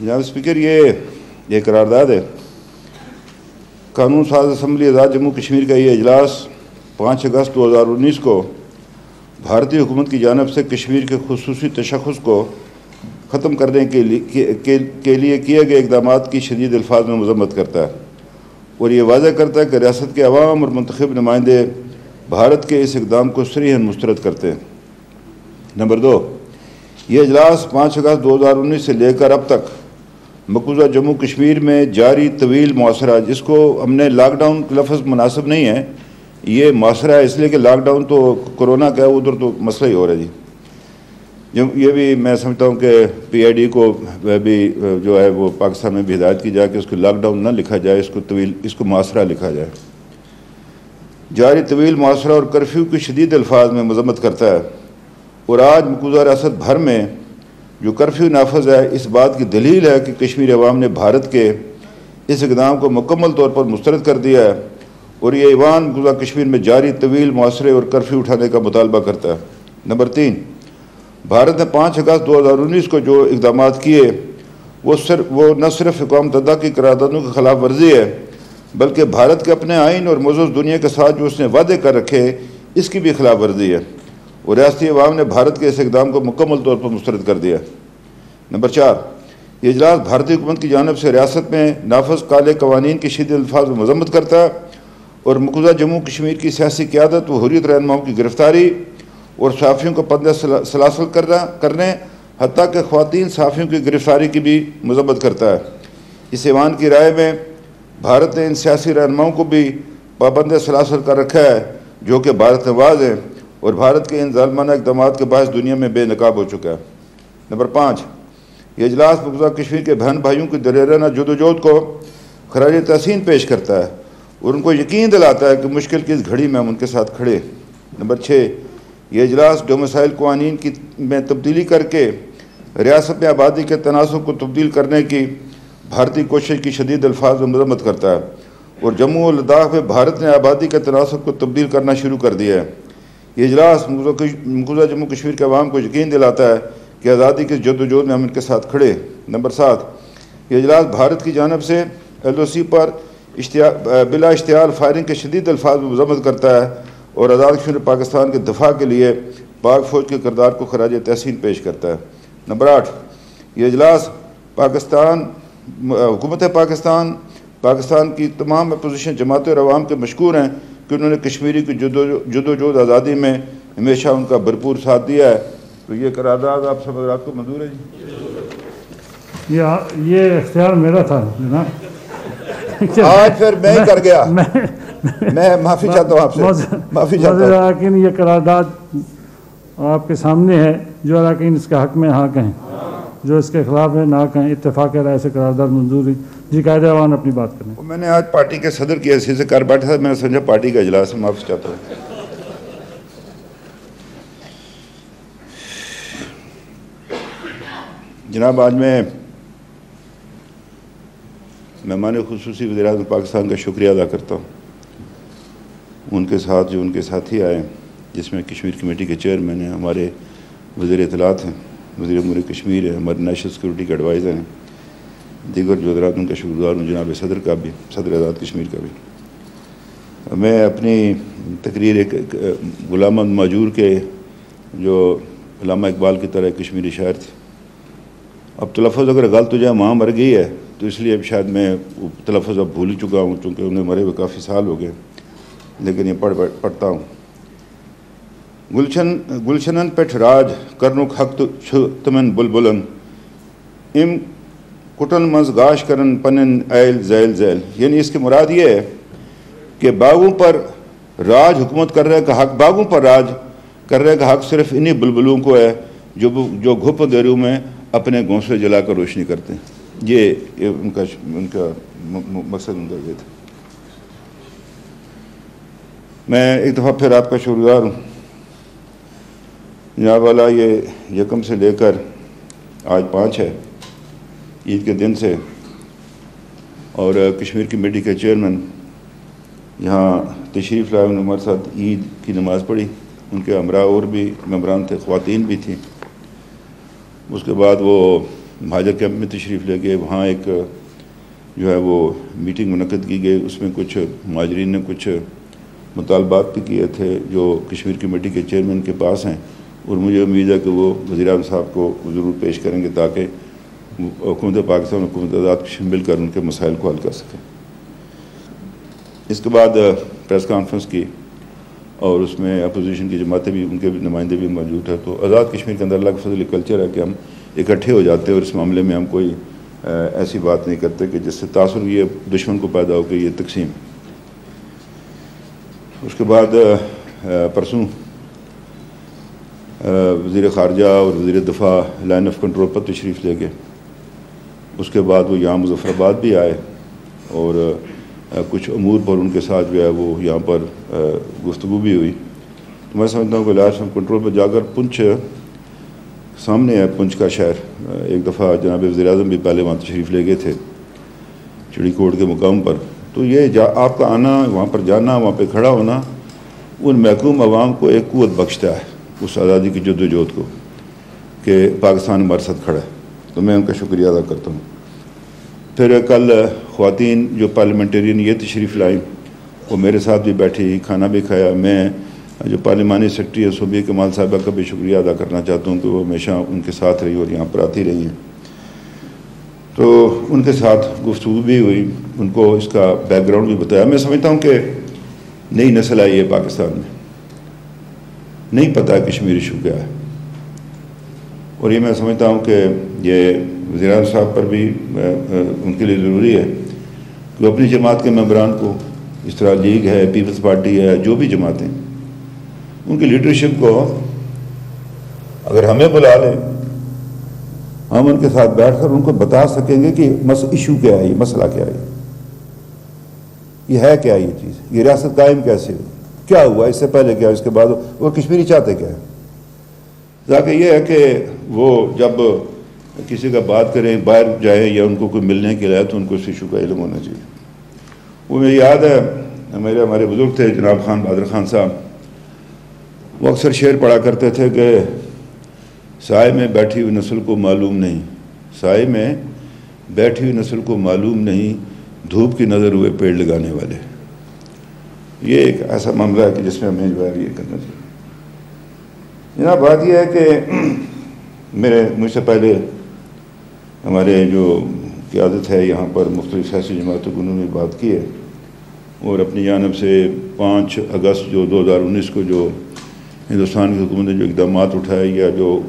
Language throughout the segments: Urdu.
جناب اسپیکر، یہ قرارداد ہے قانون ساز اسمبلی آزاد جموں کشمیر کا یہ اجلاس 5 اگست 2019 کو بھارتی حکومت کی جانب سے کشمیر کے خصوصی تشخص کو ختم کرنے کے لیے کیے گئے اقدامات کی شدید الفاظ میں مذمت کرتا ہے اور یہ واضح کرتا ہے کہ ریاست کے عوام اور منتخب نمائندے بھارت کے اس اقدام کو صریحاً مسترد کرتے ہیں۔ نمبر 2، یہ اجلاس 5 اگست 2019 سے لے کر اب تک مقبوضہ جموں کشمیر میں جاری طویل معاصرہ، جس کو ہم نے لاک ڈاؤن کا لفظ مناسب نہیں ہے، یہ معاصرہ ہے اس لیے کہ لاک ڈاؤن تو کورونا کا ہے، ادھر تو مسئلہ ہی ہو رہا ہے جی۔ یہ بھی میں سمجھتا ہوں کہ پی آئی ڈی کو بھی جو ہے وہ پاکستان میں بھی ہدایت کی جائے کہ اس کو لاک ڈاؤن نہ لکھا جائے، اس کو معاصرہ لکھا جائے۔ جاری طویل معاصرہ اور کرفیو کی شدید الفاظ میں مذمت کرتا ہے اور آج مقبوضہ ریاست بھر میں جو کرفیو نافذ ہے، اس بات کی دلیل ہے کہ کشمیر عوام نے بھارت کے اس اقدام کو مکمل طور پر مسترد کر دیا ہے اور یہ ایوان مقبوضہ کشمیر میں جاری طویل معاصرے اور کرفیو اٹھانے کا مطالبہ کرتا ہے۔ نمبر 3، بھارت نے 5 اگست 2019 کو جو اقدامات کیے وہ نہ صرف اقوام متحدہ کی قراردادوں کی خلاف ورزی ہے بلکہ بھارت کے اپنے آئین اور معزز دنیا کے ساتھ جو اس نے وعدے کر رکھے اس کی بھی خلاف ورزی ہے اور ریاستی عوام نے بھارت کے اس اقدام کو مکمل طور پر مسترد کر دیا۔ نمبر 4، یہ اجلاس بھارتی حکومت کی جانب سے ریاست میں نافذ کالے قوانین کی شدید الفاظ میں مذمت کرتا ہے اور مقبوضہ جموں کشمیر کی سیاسی قیادت و حریت رہنماؤں کی گرفتاری اور صحافیوں کو بندِ سلاسل کرنے حتیٰ کہ خواتین صحافیوں کی گرفتاری کی بھی مذمت کرتا ہے۔ اس ایوان کی رائے میں بھارت نے ان سیاسی رہنماؤں کو بھی پابند سلاسل کر رکھا ہے جو کہ بھارت نواز ہیں اور بھارت کے ان ظالمانہ اقدامات کے باعث دنیا میں بے نقاب ہو چکا ہے۔ نمبر 5، یہ اجلاس مقبوضہ کشمیر کے بہن بھائیوں کی دلیرانہ جدوجہد کو خراج تحسین پیش کرتا ہے اور ان کو یقین دلاتا ہے کہ مشکل کی اس گھڑی میں ہم ان کے ساتھ کھڑے۔ نمبر 6، یہ اجلاس ڈومیسائل قوانین میں تبدیلی کر کے ریاست میں آبادی کے تناسب کو تبدیل کرنے کی بھارتی کوشش کی شدید الفاظ میں مذمت کرتا ہے اور جموں و لداخ میں بھارت نے آبادی کے تناسب کو تبدیل کرنا شروع کر دیا ہے۔ یہ اجلاس مقبوضہ جموں کشمیر کے عوام کو یقین دلاتا ہے کہ آزادی کی جدوجہد میں ہم ان کے ساتھ کھڑے۔ نمبر 7، یہ اجلاس بھارت کی جانب سے ایل او سی پر بلا اشتعال فائرنگ کے شدید الفاظ میں مذمت کرتا ہے اور آزاد کشمیر پاکستان کے دفاع کے لیے پاک فوج کے کردار کو خراج تحسین پیش کرتا ہے۔ نمبر 8، یہ اجلاس حکومت پاکستان کی تمام اپوزیشن جماعتیں اور عوام کے مشکور ہیں کہ انہوں نے کشمیری کی جدوجہد آزادی میں ہمیشہ ان کا بھرپور ساتھ دیا ہے۔ تو یہ قرارداد آپ سب حضرات کو منظور ہے جی؟ یہ اختیار میرا تھا جناب، آج پھر میں ہی کر گیا، میں معافی چاہتا ہوں آپ سے، معافی چاہتا ہوں۔ اراکین یہ قرارداد آپ کے سامنے ہے، جو اراکین اس کے حق میں حق ہیں، جو اس کے خلاف ہے نہ کہیں، اتفاق رائے سے قرارداد منظور ہے جی۔ قائد اعوان اپنی بات کریں۔ میں نے آج پارٹی کے صدر کی حیثیت سے کر بیٹھا تھا، میں نے سمجھا پارٹی کا اجلاس ہے، معافی چاہتا ہوں۔ جناب، آج میں مہمان خصوصی وزیر اعظم پاکستان کا شکریہ ادا کرتا ہوں، ان کے ساتھ جو ان کے ساتھی آئے جس میں کشمیر کمیٹی کے چیئرمین ہیں، ہمارے وزیر اطلاعات ہیں، وزیر امور کشمیر ہے، ہمارے نیشنل سیکورٹی کے ایڈوائزر ہیں، دیگر جو حضرات ان کا شکر گزار ہوں، جناب صدر کا بھی، صدر آزاد کشمیر کا بھی۔ میں اپنی تقریر ایک غلام احمد ماجور کے جو علامہ اقبال کی طرح کشمیری شاعر تھے، اب تلفظ اگر غلط ہو جائے ماں مر گئی ہے تو اس لیے اب شاید میں وہ تلفظ اب بھول چکا ہوں چونکہ انہیں مرے ہوئے کافی سال ہو گئے، لیکن یہ پڑھتا ہوں۔ گلشنن پیٹھ راج کرنک حق تمن بلبلن ام کٹن مز گاش کرن پنن ایل زیل زیل، یعنی اس کی مراد یہ ہے کہ باغوں پر راج حکومت کر رہے کا حق، باغوں پر راج کر رہے کا حق صرف انہی بلبلوں کو ہے جو گھپ اندھیروں میں اپنے گھونسلے جلا کر روشنی کرتے ہیں۔ یہ ان کا مقصد ان کا یہ تھا۔ میں ایک دفعہ پھر آپ کا شکر گزار ہوں جناب والا، یہ یکم سے لے کر آج 5 ہے، عید کے دن سے، اور کشمیر کمیٹی کے چیئرمین یہاں تشریف لائے، انہوں نے ہمارے ساتھ عید کی نماز پڑھی، ان کے ہمراہ اور بھی ممبران تھے، خواتین بھی تھیں۔ اس کے بعد وہ مہاجر کیمپ میں تشریف لے گئے. وہاں ایک جو ہے وہ میٹنگ منعقد کی گئی. اس میں کچھ مہاجرین نے کچھ مطالبات بھی کیے تھے جو کشمیر کمیٹی کے چیئرمین کے پاس ہیں, اور مجھے امید ہے کہ وہ وزیر اعظم صاحب کو ضرور پیش کریں گے تاکہ حکومت پاکستان اور حکومت آزاد مل کر ان کے مسائل کو حل کر سکیں. اس کے بعد پریس کانفرنس کی, اور اس میں اپوزیشن کی جماعتیں بھی, ان کے بھی نمائندے بھی موجود ہیں. تو آزاد کشمیر کے اندر اللہ کے فضل ایک کلچر ہے کہ ہم اکٹھے ہو جاتے ہیں, اور اس معاملے میں ہم کوئی ایسی بات نہیں کرتے کہ جس سے تاثر یہ دشمن کو پیدا ہو کہ یہ تقسیم. اس کے بعد پرسوں وزیر خارجہ اور وزیر دفاع لائن آف کنٹرول پر تشریف لے گئے. اس کے بعد وہ یہاں مظفر آباد بھی آئے, اور کچھ امور پر ان کے ساتھ جو ہے وہ یہاں پر گفتگو بھی ہوئی. تو میں سمجھتا ہوں کہ لائن آف کنٹرول پر جا کر پنچ سامنے ہے, پنچ کا شہر. ایک دفعہ جناب وزیر اعظم بھی پہلے وہاں تشریف لے گئے تھے چڑی کوٹ کے مقام پر. تو یہ آپ کا آنا, وہاں پر جانا, وہاں پہ کھڑا ہونا ان محکوم عوام کو ایک قوت بخشتا ہے اس آزادی کی جد و جہد کو کہ پاکستان ہمارے ساتھ کھڑا ہے. تو میں ان کا شکریہ ادا کرتا ہوں. پھر کل خواتین جو پارلیمنٹرین یہ تشریف لائیں, وہ میرے ساتھ بھی بیٹھی, کھانا بھی کھایا. میں جو پارلیمانی سیکرٹری ہے صوبیہ کمال صاحبہ کا بھی شکریہ ادا کرنا چاہتا ہوں کہ وہ ہمیشہ ان کے ساتھ رہی اور یہاں پر آتی رہی ہیں. تو ان کے ساتھ گفتگو بھی ہوئی, ان کو اس کا بیک گراؤنڈ بھی بتایا. میں سمجھتا ہوں کہ نئی نسل آئی ہے پاکستان میں, نہیں پتہ کشمیر ایشو کیا ہے, اور یہ میں سمجھتا ہوں کہ یہ وزیر اعظم صاحب پر بھی ان کے لیے ضروری ہے کہ اپنی جماعت کے ممبران کو, اس طرح لیگ ہے, پیپلز پارٹی ہے, جو بھی جماعتیں, ان کی لیڈرشپ کو اگر ہمیں بلا لیں, ہم ان کے ساتھ بیٹھ کر ان کو بتا سکیں گے کہ ایشو کیا ہے, یہ مسئلہ کیا ہے, یہ ہے کیا, یہ چیز, یہ ریاست قائم کیسے ہوئی, کیا ہوا, اس سے پہلے کیا, اس کے بعد, وہ کشمیری چاہتے کیا ہے. تاکہ یہ ہے کہ وہ جب کسی کا بات کریں, باہر جائیں یا ان کو کوئی ملنے کے لیے, تو ان کو اس ایشو کا علم ہونا چاہیے. وہ مجھے یاد ہے ہمارے بزرگ تھے جناب خان بہادر خان صاحب, وہ اکثر شعر پڑھا کرتے تھے کہ سائے میں بیٹھی ہوئی نسل کو معلوم نہیں, سائے میں بیٹھی ہوئی نسل کو معلوم نہیں, دھوپ کی نظر ہوئے پیڑ لگانے والے. یہ ایک ایسا معاملہ ہے کہ جس میں ہمیں جو ہے یہ کرنا چاہیے. جناب بات یہ ہے کہ مجھ سے پہلے ہمارے جو قیادت ہے یہاں پر مختلف سیاسی جماعتوں کو انہوں نے بات کی ہے, اور اپنی جانب سے 5 اگست جو 2019 کو جو ہندوستان کی حکومت نے جو اقدامات اٹھائے یا جو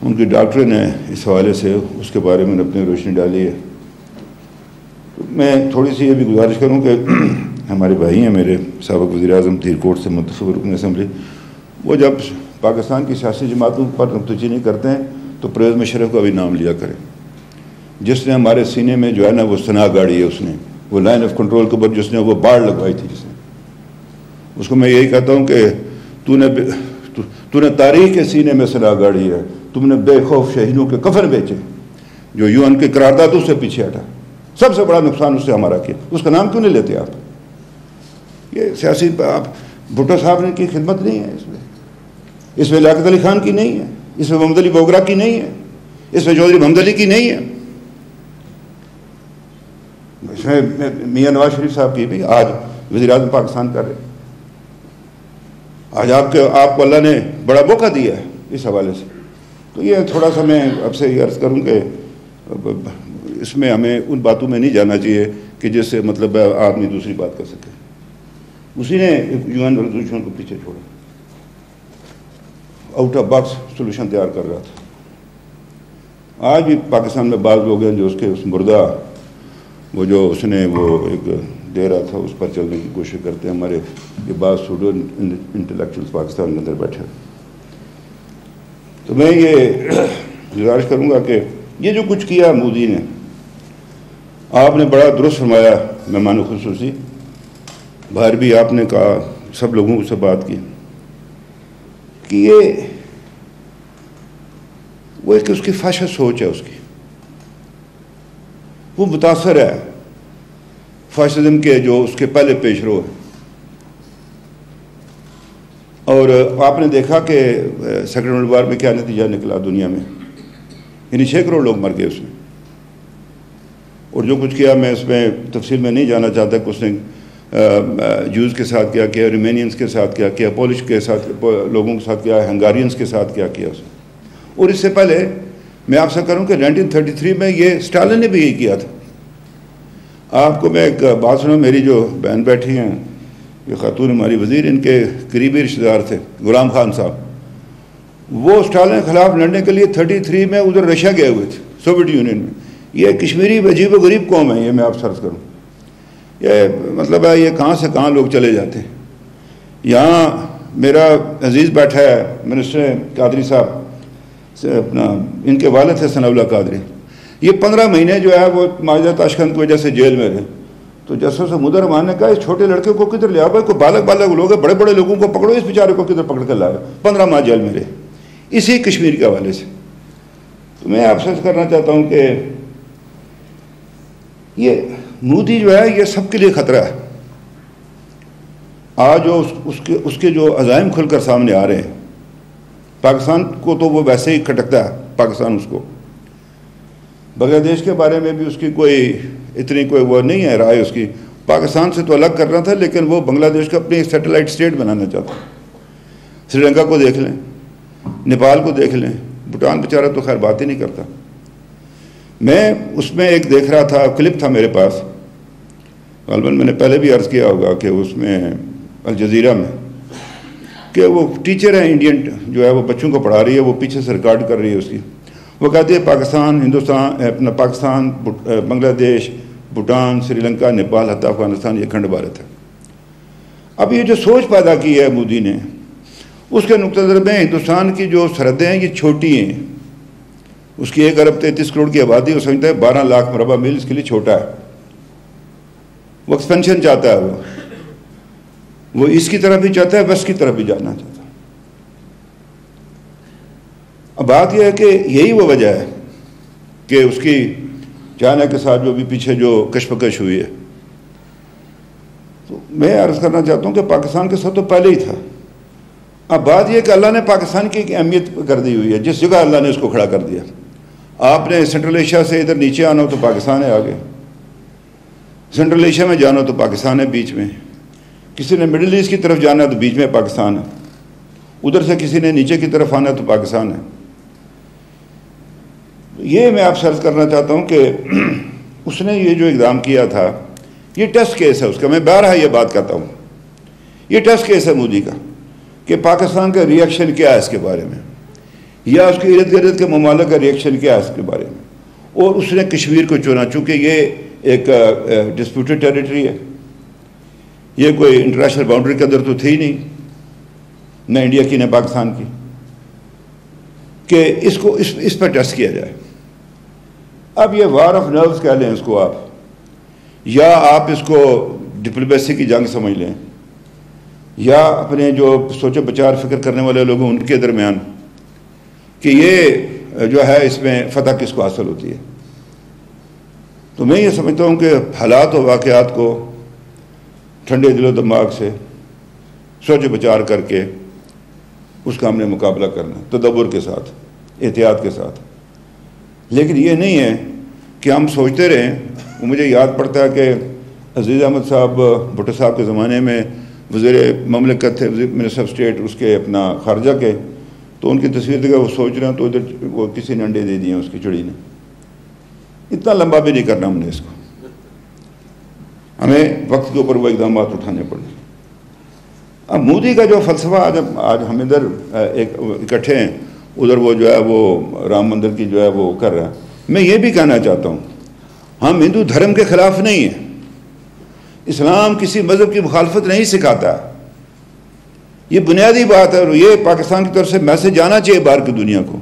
ان کی ڈاکٹرن ہے اس حوالے سے, اس کے بارے میں اپنی روشنی ڈالی ہے. میں تھوڑی سی یہ بھی گزارش کروں کہ ہمارے بھائی ہیں میرے سابق وزیر اعظم تیر کوٹ سے منتخب رکن اسمبلی, وہ جب پاکستان کی سیاسی جماعتوں پر نکتہ کرتے ہیں تو پرویز مشرف کا بھی نام لیا کریں, جس نے ہمارے سینے میں جو ہے نا وہ سنا گاڑی ہے, اس نے وہ لائن آف کنٹرول کے اوپر جس نے وہ باڑ لگوائی تھی, جس نے, اس کو میں یہی کہتا ہوں کہ تو نے تاریخ کے سینے میں سنا گاڑی ہے, تم نے بے خوف شہیدوں کے کفن بیچے, جو UN کے قراردادوں سے پیچھے ہٹا, سب سے بڑا نقصان اس سے ہمارا کیا, اس کا نام کیوں نہیں لیتے آپ. یہ سیاسی آپ بھٹو صاحب نے کی خدمت نہیں ہے اس میں لیاقت علی خان کی نہیں ہے, اس میں محمد علی بوگرا کی نہیں ہے, اس میں چودھری محمد علی کی نہیں ہے, اس میں میاں نواز شریف صاحب کی بھی آج وزیر اعظم پاکستان کر رہے. آج آپ کو اللہ نے بڑا موقع دیا ہے اس حوالے سے. تو یہ تھوڑا سا میں اب سے یہ عرض کروں کہ اس میں ہمیں ان باتوں میں نہیں جانا چاہیے کہ جس سے مطلب آدمی دوسری بات کر سکے. اسی نے UN ریزولوشن کو پیچھے چھوڑا, آؤٹ آف باکس سولوشن تیار کر رہا تھا. آج بھی پاکستان میں بعض لوگ ہیں جو اس مردہ وہ جو اس نے وہ ایک دے رہا تھا اس پر چلنے کی کوشش کرتے ہیں. ہمارے یہ بعض اسٹوڈنٹ انٹلیکچوئلس پاکستان کے اندر بیٹھے. تو میں یہ گزارش کروں گا کہ یہ جو کچھ کیا مودی نے, آپ نے بڑا درست فرمایا مہمان خصوصی, باہر بھی آپ نے کہا, سب لوگوں سے بات کی کہ یہ وہ ایک اس کی فاشسٹ سوچ ہے, اس کی وہ متاثر ہے فاشزم کے جو اس کے پہلے پیش رو ہیں. اور آپ نے دیکھا کہ سیکنڈ ورلڈ وار میں کیا نتیجہ نکلا دنیا میں. یعنی 6 کروڑ لوگ مر گئے اس میں. اور جو کچھ کیا میں اس میں تفصیل میں نہیں جانا چاہتا کہ اس نے جوز کے ساتھ کیا کیا, ریمینینس کے ساتھ کیا کیا, پولش کے ساتھ لوگوں کے ساتھ کیا, ہنگارینس کے ساتھ کیا کیا اس نے. اور اس سے پہلے میں آپ سے کروں کہ 1933 میں یہ اسٹالن نے بھی یہی کیا تھا. آپ کو میں ایک بات سنوں, میری جو بہن بیٹھی ہیں یہ خاتون ہماری وزیر, ان کے قریبی رشتہ دار تھے غلام خان صاحب, وہ اسٹالن کے خلاف لڑنے کے لیے 33 میں ادھر رشیا گئے ہوئے تھے, سوویت یونین میں. یہ کشمیری عجیب و غریب قوم ہے, یہ میں آپ سرچ کروں, یہ مطلب ہے یہ کہاں سے کہاں لوگ چلے جاتے ہیں. یہاں میرا عزیز بیٹھا ہے منسٹر قادری صاحب, اپنا ان کے والد تھے ثناء اللہ قادری, یہ 15 مہینے جو ہے وہ ماجدہ تاشقند کی وجہ سے جیل میں رہے. تو جسٹس مدر رحمان نے کہا اس چھوٹے لڑکے کو کدھر لے آؤ بھائی, کوئی بالغ لوگ ہیں, بڑے بڑے لوگوں کو پکڑو, اس بیچارے کو کدھر پکڑ کر لاؤ. 15 ماہ جیل میں رہے اسی کشمیر کے حوالے سے. تو میں آپ سے کرنا چاہتا ہوں کہ یہ مودی جو ہے یہ سب کے لیے خطرہ ہے. آج جو اس کے جو عزائم کھل کر سامنے آ رہے ہیں, پاکستان کو تو وہ ویسے ہی کھٹکتا ہے, پاکستان اس کو. بنگلہ دیش کے بارے میں بھی اس کی کوئی اتنی کوئی وہ نہیں ہے رائے اس کی, پاکستان سے تو الگ کرنا تھا لیکن وہ بنگلہ دیش کو اپنی سیٹلائٹ اسٹیٹ بنانا چاہتا. سری لنکا کو دیکھ لیں, نیپال کو دیکھ لیں, بھوٹان بیچارہ تو خیر بات ہی نہیں کرتا. میں اس میں ایک دیکھ رہا تھا, کلپ تھا میرے پاس, غالباً میں نے پہلے بھی عرض کیا ہوگا کہ اس میں الجزیرہ میں کہ وہ ٹیچر ہے انڈین جو ہے وہ بچوں کو پڑھا رہی ہے, وہ پیچھے سے ریکارڈ کر رہی ہے اس کی. وہ کہتی ہے پاکستان, ہندوستان, اپنا پاکستان, بنگلہ دیش, بھوٹان, سری لنکا, نیپال, حتی افغانستان, یہ کھنڈ بھارت ہے. اب یہ جو سوچ پیدا کی ہے مودی نے, اس کے نقطہ نظر میں ہندوستان کی جو سرحدیں ہیں یہ چھوٹی ہیں. اس کی 1 ارب 33 کروڑ کی آبادی, وہ سمجھتا ہے 12 لاکھ مربع میل اس کے لیے چھوٹا ہے. وہ ایکسپینشن چاہتا ہے, وہ اس کی طرف بھی چاہتا ہے, ویسٹ کی طرف بھی جانا چاہتا ہے. اب بات یہ ہے کہ یہی وہ وجہ ہے کہ اس کی چائنا کے ساتھ جو بھی پیچھے جو کشمکش ہوئی ہے. تو میں عرض کرنا چاہتا ہوں کہ پاکستان کے ساتھ تو پہلے ہی تھا. اب بات یہ کہ اللہ نے پاکستان کی ایک اہمیت کر دی ہوئی ہے, جس جگہ اللہ نے اس کو کھڑا کر دیا. آپ نے سینٹرل ایشیا سے ادھر نیچے آنا ہو تو پاکستان ہے آگے, سینٹرل ایشیا میں جانا ہو تو پاکستان ہے بیچ میں, کسی نے مڈل ایسٹ کی طرف جانا ہے تو بیچ میں پاکستان ہے, ادھر سے کسی نے نیچے کی طرف آنا ہے تو پاکستان ہے. یہ میں آپ سے عرض کرنا چاہتا ہوں کہ اس نے یہ جو اقدام کیا تھا یہ ٹیسٹ کیس ہے اس کا. میں بہرحال یہ بات کہتا ہوں, یہ ٹیسٹ کیس ہے مودی کا کہ پاکستان کا ریئیکشن کیا ہے اس کے بارے میں, یا اس کے ارد گرد کے ممالک کا ریئیکشن کیا ہے اس کے بارے میں. اور اس نے کشمیر کو چنا, چونکہ یہ ایک ڈسپیوٹڈ ٹیریٹری ہے, یہ کوئی انٹرنیشنل باؤنڈری کے اندر تو تھی نہیں, نہ انڈیا کی نہ پاکستان کی, کہ اس کو اس پر ٹیسٹ کیا جائے. اب یہ وار آف نروز کہہ لیں اس کو آپ, یا آپ اس کو ڈپلومیسی کی جنگ سمجھ لیں, یا اپنے جو سوچو بچار فکر کرنے والے لوگ ہیں ان کے درمیان کہ یہ جو ہے اس میں فتح کس کو حاصل ہوتی ہے. تو میں یہ سمجھتا ہوں کہ حالات و واقعات کو ٹھنڈے دل و دماغ سے سوچ بچار کر کے اس کا ہم نے مقابلہ کرنا, تدبر کے ساتھ, احتیاط کے ساتھ. لیکن یہ نہیں ہے کہ ہم سوچتے رہیں. مجھے یاد پڑتا ہے کہ عزیز احمد صاحب بھٹو صاحب کے زمانے میں وزیر مملکت تھے, منسٹر آف اسٹیٹ اس کے اپنا خارجہ کے, تو ان کی تصویر دیکھا وہ سوچ رہے ہیں تو ادھر وہ کسی نے انڈے دے دیے اس کی چڑی نے. اتنا لمبا بھی نہیں کرنا ہم نے اس کو, ہمیں وقت کے اوپر وہ اقدامات اٹھانے پڑیں. اب مودی کا جو فلسفہ آج ہم ادھر اکٹھے ہیں, ادھر وہ جو ہے وہ رام مندر کی جو ہے وہ کر رہا ہے. میں یہ بھی کہنا چاہتا ہوں ہم ہندو دھرم کے خلاف نہیں ہیں, اسلام کسی مذہب کی مخالفت نہیں سکھاتا, یہ بنیادی بات ہے. اور یہ پاکستان کی طرف سے میسج آنا چاہیے باہر کی دنیا کو.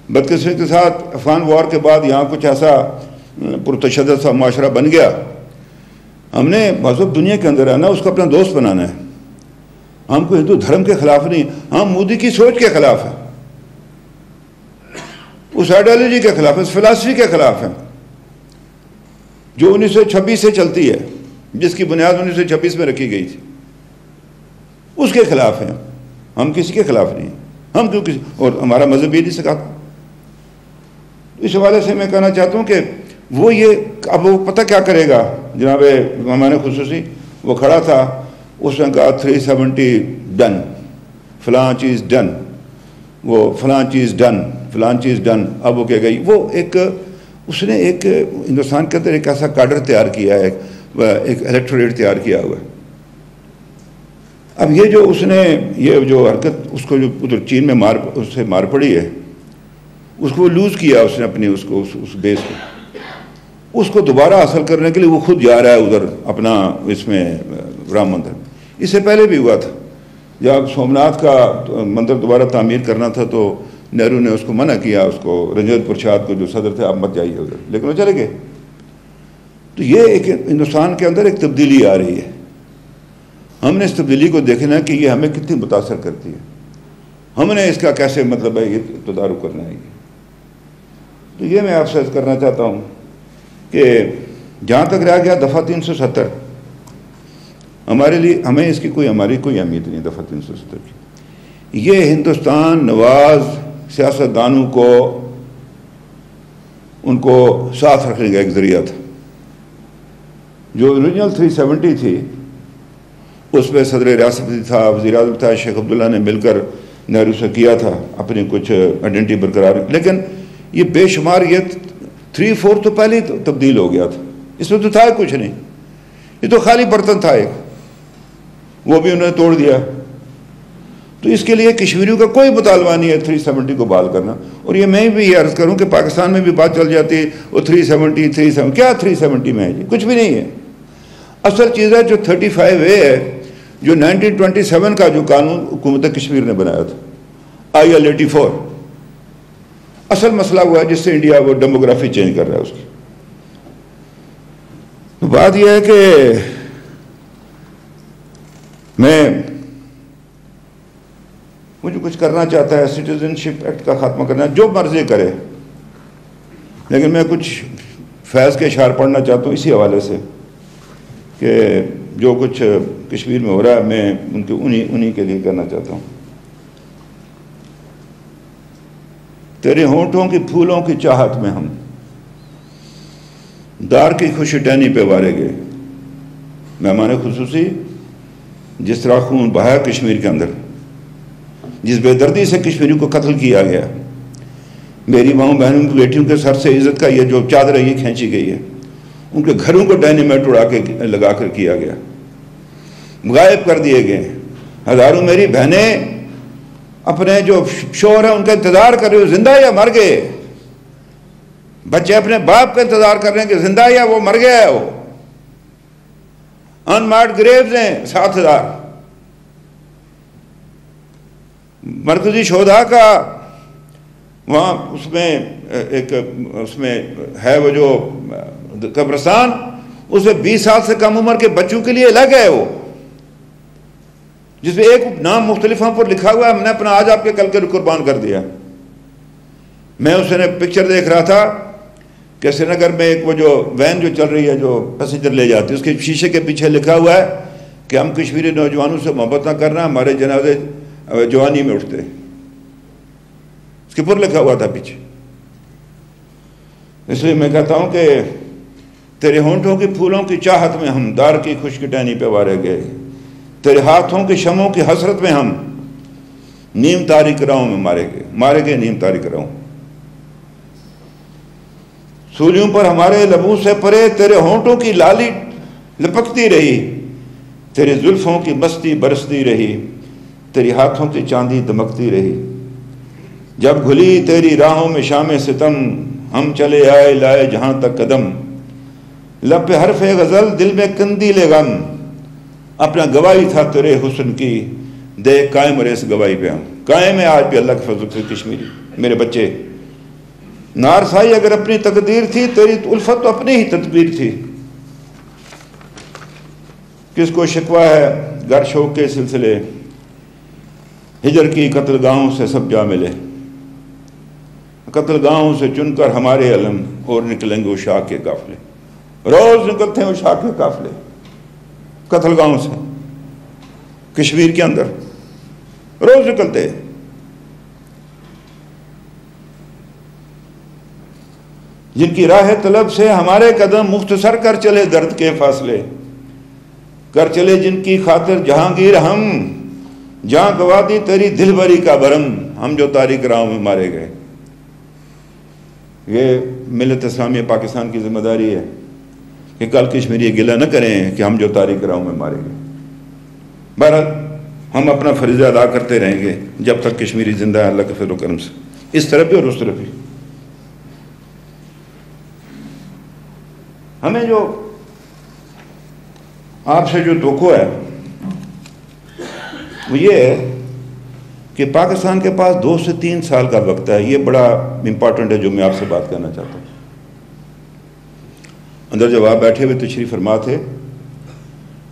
بدقسمتی کے ساتھ افغان وار کے بعد یہاں کچھ ایسا پرتشدد سا معاشرہ بن گیا. ہم نے مذہب دنیا کے اندر آنا, اس کو اپنا دوست بنانا ہے. ہم کو ہندو دھرم کے خلاف نہیں, ہم مودی کی سوچ کے خلاف ہیں, اس آئیڈیالوجی کے خلاف ہیں, اس فلسفی کے خلاف ہیں جو 1926 سے چلتی ہے, جس کی بنیاد 1926 میں رکھی گئی تھی, اس کے خلاف ہیں. ہم کسی کے خلاف نہیں, ہم کیوں کسی, اور ہمارا مذہب یہ نہیں سکھاتا. اس حوالے سے میں کہنا چاہتا ہوں کہ وہ یہ اب وہ پتہ کیا کرے گا. جناب مہمان خصوصی وہ کھڑا تھا, اس نے کہا 370 ڈن, فلاں چیز ڈن, وہ فلاں چیز ڈن, فلاں چیز ڈن. اب وہ کہہ گئی, وہ ایک اس نے ایک ہندوستان کے اندر ایک ایسا کاڈر تیار کیا ہے, ایک الیکٹوریٹ تیار کیا ہوا ہے. اب یہ جو اس نے یہ جو حرکت اس کو جو ادھر چین میں اس سے مار پڑی ہے, اس کو لوز کیا اس نے اپنی اس کو اس بیس کو, اس کو دوبارہ حاصل کرنے کے لیے وہ خود جا رہا ہے ادھر اپنا اس میں رام مندر. اس سے پہلے بھی ہوا تھا جب سومناتھ کا مندر دوبارہ تعمیر کرنا تھا تو نہرو نے اس کو منع کیا, اس کو رنجیت پرساد کو جو صدر تھے, آپ مت جائیے ادھر, لیکن وہ چلے گئے. تو یہ ایک ہندوستان کے اندر ایک تبدیلی آ رہی ہے. ہم نے اس تبدیلی کو دیکھنا ہے کہ یہ ہمیں کتنی متاثر کرتی ہے, ہم نے اس کا کیسے مطلب ہے یہ تدارک کرنا ہے. تو یہ میں آپ سے عرض کرنا چاہتا ہوں کہ جہاں تک رہ گیا دفعہ 370, ہمارے لیے ہمیں اس کی ہماری کوئی اہمیت نہیں. دفعہ 370 کی یہ ہندوستان نواز سیاستدانوں کو ان کو ساتھ رکھنے کا ایک ذریعہ تھا. جو اوریجنل 370 تھی اس میں صدر ریاست تھا, وزیر اعظم تھا, شیخ عبداللہ نے مل کر نہرو سے کیا تھا اپنی کچھ آئیڈینٹی برقرار, لیکن یہ بے شمار یہ 3-4 تو پہلے ہی تبدیل ہو گیا تھا. اس میں تو تھا کچھ نہیں, یہ تو خالی برتن تھا ایک, وہ بھی انہوں نے توڑ دیا. تو اس کے لیے کشمیریوں کا کوئی مطالبہ نہیں ہے 370 کو بحال کرنا. اور یہ میں بھی یہ عرض کروں کہ پاکستان میں بھی بات چل جاتی ہے وہ 370 کیا 370 میں ہے جی, کچھ بھی نہیں ہے. اصل چیز ہے جو 35A ہے, جو 1927 کا جو قانون حکومت کشمیر نے بنایا تھا, IL 84, اصل مسئلہ ہوا ہے جس سے انڈیا وہ ڈیموگرافی چینج کر رہا ہے اس کی. تو بات یہ ہے کہ وہ جو کچھ کرنا چاہتا ہے سٹیزن شپ ایکٹ کا خاتمہ کرنا, جو مرضی کرے, لیکن میں کچھ فیض کے اشعار پڑھنا چاہتا ہوں اسی حوالے سے کہ جو کچھ کشمیر میں ہو رہا ہے میں ان کے انہی کے لیے کرنا چاہتا ہوں. تیرے ہونٹوں کی پھولوں کی چاہت میں ہم دار کی خوشی ٹہنی پہ وارے گئے. مہمان خصوصی جس طرح خون بہایا کشمیر کے اندر, جس بے دردی سے کشمیریوں کو قتل کیا گیا, میری ماؤں بہنوں کی بیٹیوں کے سر سے عزت کا یہ جو چادر ہے یہ کھینچی گئی ہے, ان کے گھروں کو ڈائنیمائٹ اڑا کے لگا کر کیا گیا, غائب کر دیے گئے. ہزاروں میری بہنیں اپنے جو شوہر ہیں ان کا انتظار کر رہے ہو, زندہ یا مر گئے. بچے اپنے باپ کا انتظار کر رہے ہیں کہ زندہ یا وہ مر گیا ہے. وہ انمارکڈ گریوز ہیں 7,000. مرکزی شہداء کا وہاں اس میں ایک اس میں ہے وہ جو قبرستان, اس میں 20 سال سے کم عمر کے بچوں کے لیے الگ ہے وہ, جس میں ایک نام مختلف پر لکھا ہوا ہے, ہم نے اپنا آج آپ کے کل کے قربان کر دیا. میں اس نے پکچر دیکھ رہا تھا کہ سری نگر میں ایک وہ جو وین جو چل رہی ہے جو پیسنجر لے جاتی ہے, اس کے شیشے کے پیچھے لکھا ہوا ہے کہ ہم کشمیری نوجوانوں سے محبت نہ کرنا, ہمارے جنازے جوانی میں اٹھتے. اس کے پر لکھا ہوا تھا پیچھے. اس لیے میں کہتا ہوں کہ تیرے ہونٹوں کی پھولوں کی چاہت میں ہم دار کی خشک ٹہنی پہ وارے گئے, تیرے ہاتھوں کی شمعوں کی حسرت میں ہم نیم تاریک راہوں میں مارے گئے نیم تاریک راہوں. سولیوں پر ہمارے لبوں سے پرے تیرے ہونٹوں کی لالی لپکتی رہی, تیرے زلفوں کی مستی برستی رہی, تیری ہاتھوں کی چاندی دمکتی رہی. جب گھلی تیری راہوں میں شام ستم, ہم چلے آئے لائے جہاں تک قدم. لب پہ حرف غزل دل میں قندیل غم, اپنا گواہی تھا تیرے حسن کی, دیکھ قائم رہے اس گواہی پہ. ہم قائم ہے آج بھی اللہ کے فضل سے کشمیری میرے بچے. نارسائی اگر اپنی تقدیر تھی, تیری الفت تو اپنی ہی تدبیر تھی. کس کو شکوہ ہے گر شوق کے سلسلے, ہجر کی قتل گاہوں سے سب جا ملے. قتل گاہوں سے چن کر ہمارے علم اور نکلیں گے وہ شاہ کے قافلے. روز نکلتے ہیں وہ شاہ کے قافلے قتل گاہوں سے کشمیر کے اندر, روز نکلتے. جن کی راہ طلب سے ہمارے قدم مختصر کر چلے درد کے فاصلے، کر چلے جن کی خاطر جہانگیر ہم، جہاں گوا دی تیری دل بری کا برم، ہم جو تاریک راہوں میں مارے گئے۔ یہ ملت اسلامیہ پاکستان کی ذمہ داری ہے کہ کل کشمیری یہ گلہ نہ کریں کہ ہم جو تاریک راہوں میں مارے گئے۔ بہرحال ہم اپنا فریضہ ادا کرتے رہیں گے جب تک کشمیری زندہ ہے اللہ کے فضل و کرم سے، اس طرف بھی اور اس طرف بھی۔ ہمیں جو آپ سے جو توقع ہے وہ یہ ہے کہ پاکستان کے پاس 2 سے 3 سال کا وقت ہے۔ یہ بڑا امپورٹنٹ ہے جو میں آپ سے بات کرنا چاہتا ہوں۔ اندر جب آپ بیٹھے ہوئے تشریف فرما تھے،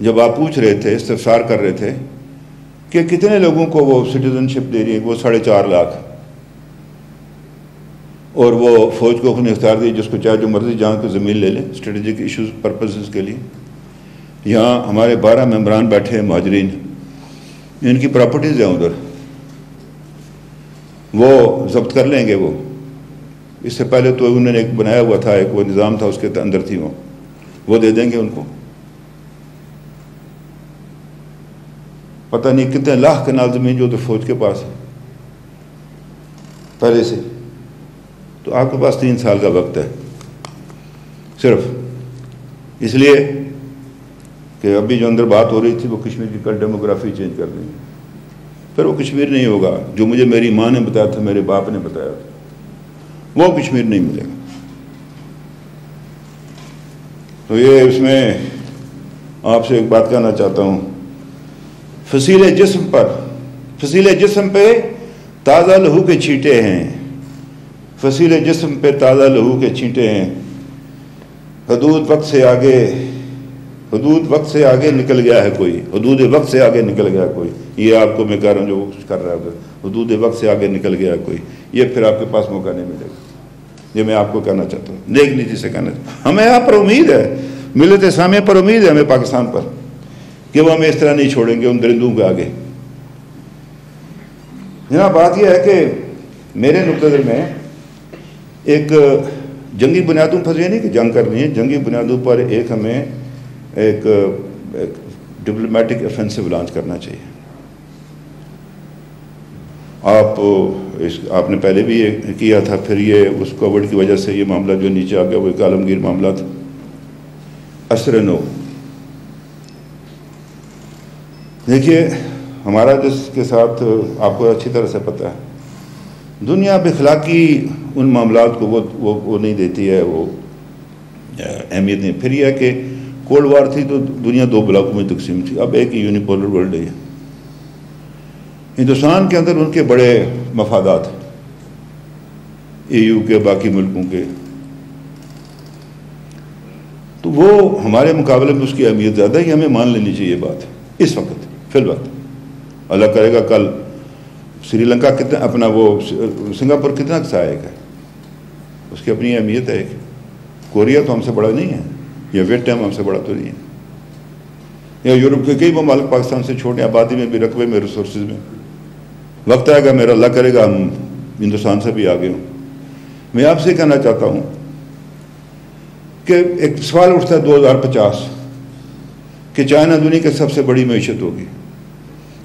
جب آپ پوچھ رہے تھے، استفسار کر رہے تھے کہ کتنے لوگوں کو وہ سٹیزن شپ دے رہی ہے، وہ 4.5 لاکھ، اور وہ فوج کو خود اختیار دی جس کو چاہے جو مرضی جہاں کو زمین لے لیں اسٹریٹجک ایشوز پرپسز کے لیے۔ یہاں ہمارے 12 ممبران بیٹھے ہیں مہاجرین، ان کی پراپرٹیز ہیں ادھر، وہ ضبط کر لیں گے۔ اس سے پہلے تو انہوں نے ایک بنایا ہوا تھا، ایک وہ نظام تھا، اس کے اندر تھی وہ دے دیں گے ان کو۔ پتہ نہیں کتنے لاکھ کنال زمین جو تو فوج کے پاس ہے پہلے سے۔ تو آپ کے پاس 3 سال کا وقت ہے صرف، اس لیے کہ ابھی جو اندر بات ہو رہی تھی وہ کشمیر کی کل ڈیموگرافی چینج کر دیں گے، پھر وہ کشمیر نہیں ہوگا جو مجھے میری ماں نے بتایا تھا، میرے باپ نے بتایا تھا، وہ کشمیر نہیں ملے گا۔ تو یہ اس میں آپ سے ایک بات کہنا چاہتا ہوں، فصیل جسم پہ تازہ لہو کے چھینٹے ہیں، فصیل جسم پہ تازہ لہو کے چھینٹے ہیں، حدود وقت سے آگے نکل گیا ہے کوئی، حدود وقت سے آگے نکل گیا کوئی۔ یہ آپ کو میں کہہ رہا ہوں جو وہ کچھ کر رہا ہے، حدود وقت سے آگے نکل گیا کوئی، یہ پھر آپ کے پاس موقع نہیں ملے گا۔ یہ میں آپ کو کہنا چاہتا ہوں، نیک نیتی سے کہنا چاہتا ہوں۔ ہمیں آپ پر امید ہے، ملت اسلامیہ پر امید ہے ہمیں پاکستان پر، کہ وہ ہمیں اس طرح نہیں چھوڑیں گے ان درندوں کے آگے۔ جناب بات یہ ہے کہ میرے نقطہ نظر میں ایک جنگی بنیادوں پر، یہ نہیں کہ جنگ کرنی ہے، جنگی بنیادوں پر ایک ہمیں ایک ڈپلومیٹک افینسو لانچ کرنا چاہیے۔ آپ نے پہلے بھی یہ کیا تھا، پھر یہ اس کووڈ کی وجہ سے یہ معاملہ جو نیچے آ گیا وہ ایک عالمگیر معاملہ تھا۔ اثر نو دیکھیے، ہمارا جس کے ساتھ آپ کو اچھی طرح سے پتہ ہے، دنیا بخلاقی ان معاملات کو وہ نہیں دیتی ہے، وہ اہمیت نہیں۔ پھر یہ ہے کہ کولڈ وار تھی تو دنیا 2 بلاکوں میں تقسیم تھی، اب ایک یونیپولر ورلڈ ہے۔ ہندوستان کے اندر ان کے بڑے مفادات ہیں، EU کے، باقی ملکوں کے، تو وہ ہمارے مقابلے میں اس کی اہمیت زیادہ ہے، یہ ہمیں مان لینی چاہیے بات اس وقت فی الوقت۔ اللہ کرے گا کل سری لنکا کتنا اپنا وہ سنگاپور کتنا سہایک ہے، اس کی اپنی اہمیت ہے۔ کوریا تو ہم سے بڑا نہیں ہے، یا ویٹنام ہم سے بڑا تو نہیں ہے، یا یورپ کے کئی ممالک پاکستان سے چھوٹے آبادی میں بھی، رقبے میں، ریسورسز میں۔ وقت آئے گا میرا، اللہ کرے گا ہم ہندوستان سے بھی آگے ہوں۔ میں آپ سے کہنا چاہتا ہوں کہ ایک سوال اٹھتا ہے 2050 کہ چائنا دنیا کی سب سے بڑی معیشت ہوگی،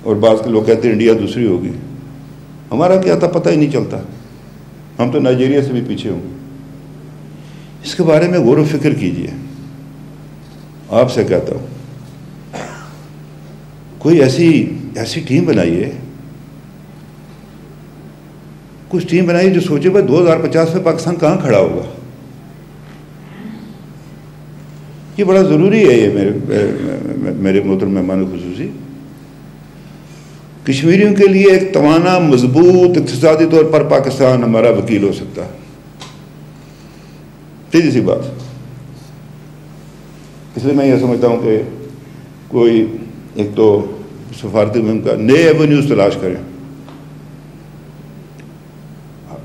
اور بعض کے لوگ کہتے ہیں انڈیا دوسری ہوگی۔ ہمارا کیا تھا پتہ ہی نہیں چلتا، ہم تو نائجیریا سے بھی پیچھے ہوں۔ اس کے بارے میں غور و فکر کیجئے، آپ سے کہتا ہوں کوئی ایسی ٹیم بنائیے، کچھ ٹیم بنائیے جو سوچے بھائی 2050 میں پاکستان کہاں کھڑا ہوگا۔ یہ بڑا ضروری ہے، یہ میرے محترم مہمان خصوصی، کشمیریوں کے لیے ایک توانا، مضبوط اقتصادی طور پر پاکستان ہمارا وکیل ہو سکتا ہے۔ سیدھی سی بات، اس لیے میں یہ سمجھتا ہوں کہ کوئی ایک تو سفارتی مہم کا نئے ایونیوز تلاش کریں۔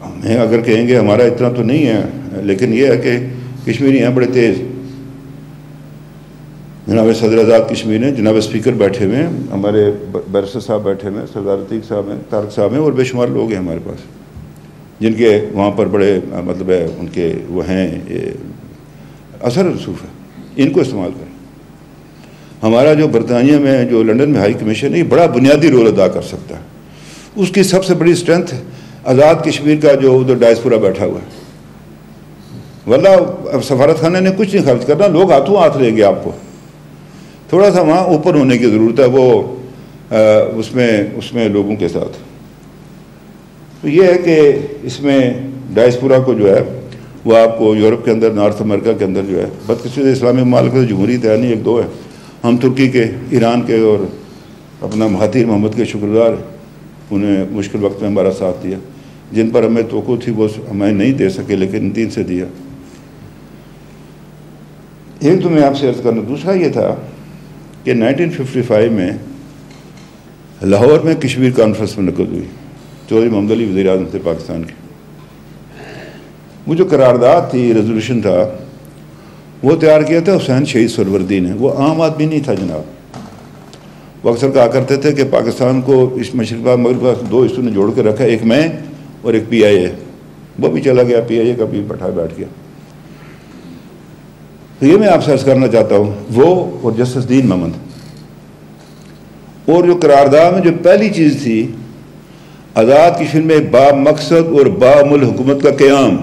ہمیں اگر کہیں گے ہمارا اتنا تو نہیں ہے، لیکن یہ ہے کہ کشمیری ہیں بڑے تیز۔ جناب صدر آزاد کشمیر ہیں، جناب اسپیکر بیٹھے ہوئے ہیں، ہمارے بیرسٹر صاحب بیٹھے ہوئے ہیں، سردار عتیق صاحب ہیں، طارق صاحب ہیں، اور بے شمار لوگ ہیں ہمارے پاس۔ جن کے وہاں پر بڑے مطلب ہے ان کے وہ ہیں اثر رسوخ ہے، ان کو استعمال کریں۔ ہمارا جو برطانیہ میں جو لنڈن میں ہائی کمیشن ہے، یہ بڑا بنیادی رول ادا کر سکتا ہے۔ اس کی سب سے بڑی اسٹرینتھ آزاد کشمیر کا جو ادھر ڈائسپورا بیٹھا ہوا ہے۔ واللہ سفارت خانے نے کچھ نہیں خرچ کرنا، لوگ ہاتھوں ہاتھ لے گے آپ کو، تھوڑا سا وہاں اوپن ہونے کی ضرورت ہے وہ اس میں لوگوں کے ساتھ۔ تو یہ ہے کہ اس میں ڈائسپورا کو جو ہے وہ آپ کو یورپ کے اندر، نارتھ امریکہ کے اندر جو ہے، بدقسمتی اسلامی ممالک میں جمہوریت ہے نہیں، ایک دو ہے، ہم ترکی کے، ایران کے اور اپنا مہاتیر محمد کے شکر گزار ہیں، انہیں مشکل وقت میں ہمارا ساتھ دیا، جن پر ہمیں توقع تھی وہ ہمیں نہیں دے سکے لیکن 3 سے دیا۔ ایک تو میں آپ سے عرض کرنا، دوسرا یہ تھا کہ 1955 میں لاہور میں کشمیر کانفرنس منعقد ہوئی، چودھری محمد علی وزیر اعظم تھے پاکستان کے۔ وہ جو قرارداد تھی، ریزولوشن تھا، وہ تیار کیا تھا حسین شہید سہروردی نے، وہ عام آدمی نہیں تھا جناب۔ وہ اکثر کہا کرتے تھے کہ پاکستان کو اس مشرق مغرب 2 حصوں نے جوڑ کے رکھا، ایک میں اور ایک PIA، وہ بھی چلا گیا، PIA کا بھی بٹھا بیٹھ گیا۔ تو یہ میں آپ سے عرض کرنا چاہتا ہوں، وہ اور جسٹس دین محمد، اور جو قرارداد میں جو پہلی چیز تھی آزاد کشمیر میں با مقصد اور بامل حکومت کا قیام،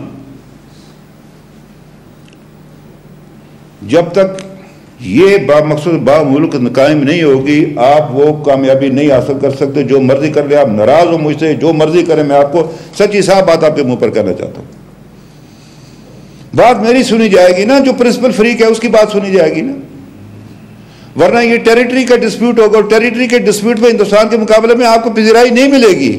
جب تک یہ با مقصد با ملک قائم نہیں ہوگی آپ وہ کامیابی نہیں حاصل کر سکتے۔ جو مرضی کر لے، آپ ناراض ہو مجھ سے، جو مرضی کریں، میں آپ کو سچی صاف بات آپ کے منہ پر کرنا چاہتا ہوں، بات میری سنی جائے گی نا، جو پرنسپل فریق ہے اس کی بات سنی جائے گی نا، ورنہ یہ ٹیریٹری کا ڈسپیوٹ ہوگا، اور ٹیریٹری کے ڈسپیوٹ میں ہندوستان کے مقابلے میں آپ کو پذیرائی نہیں ملے گی۔